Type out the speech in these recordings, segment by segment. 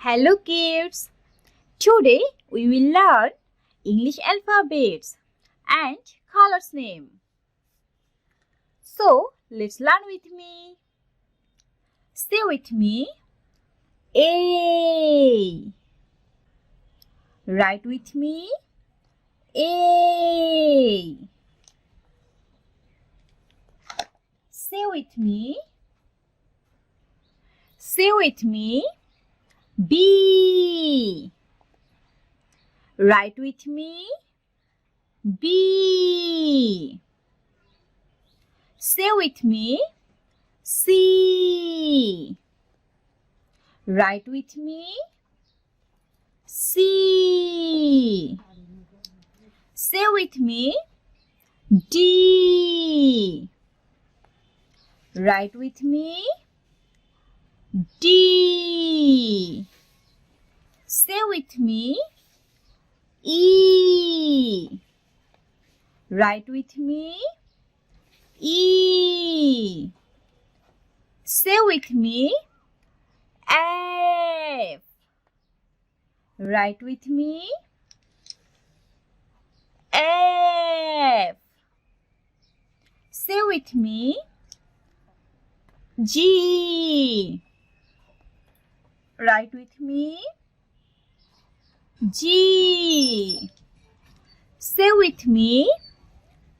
Hello kids! Today we will learn English alphabets and colors name. So let's learn with me. Say with me A. Write with me A. Say with me. Say with me B. Write with me B. Say with me C. Write with me C. Say with me D. Write with me D. Say with me E. Write with me E. Say with me F. Write with me F. Say with me G. Write with me G. Say with me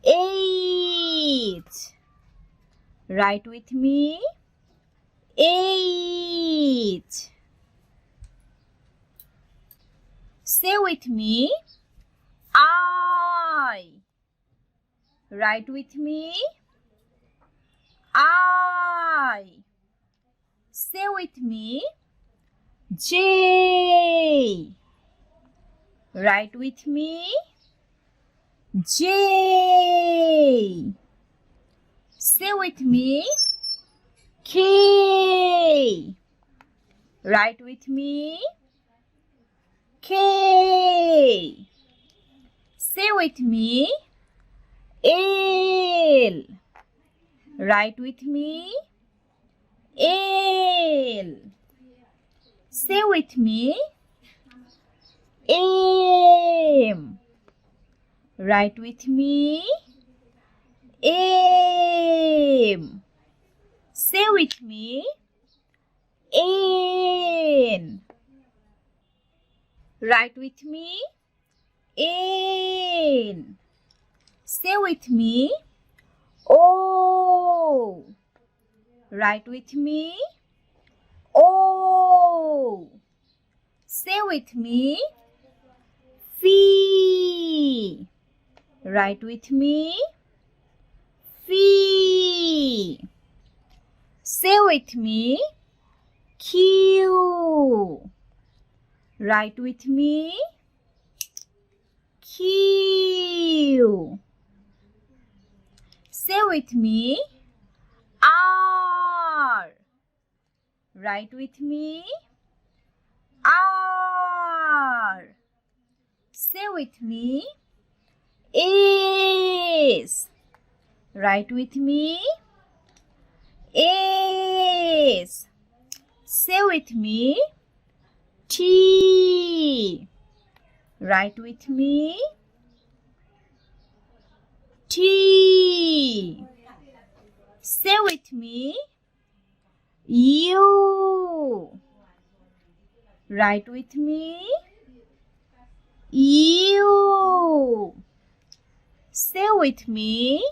H. Write with me H. Say with me I. Write with me I. Say with me J. Write with me J. Say with me K. Write with me K. Say with me L. Write with me L. Say with me M. Write with me M. Say with me N. Write with me N. Say with me O. Write with me O. Say with me F. Write with me F. Say with me Q. Write with me Q. Say with me R. Write with me R. Say with me S. Write with me S. Say with me T. Write with me T. Say with me U. Write with me U. Say with me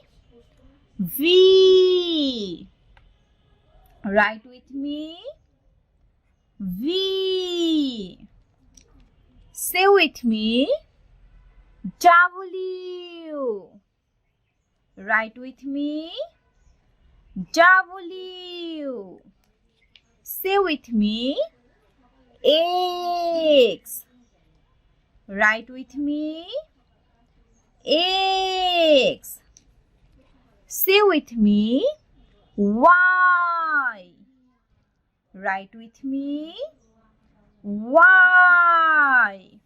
V. Write with me V. Say with me W. Write with me W. Say with me X. Write with me X. Say with me Y. Write with me Y.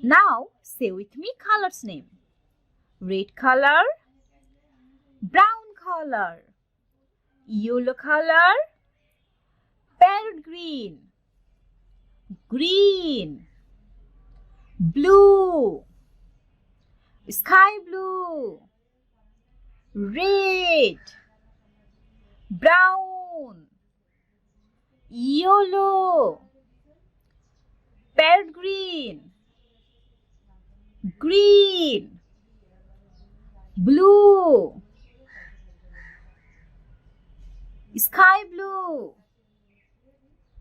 Now say with me colors name. Red color, brown color, yellow color, parrot green, green, blue, sky blue, red, brown, yellow, parrot green, green, blue, sky blue,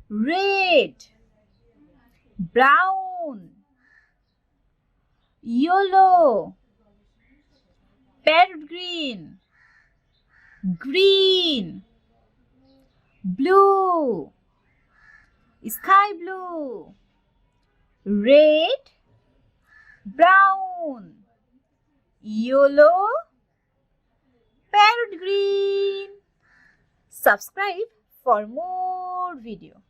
red, brown, yellow, parrot green, green, blue, sky blue, red, brown, yellow, parrot green. Subscribe for more video.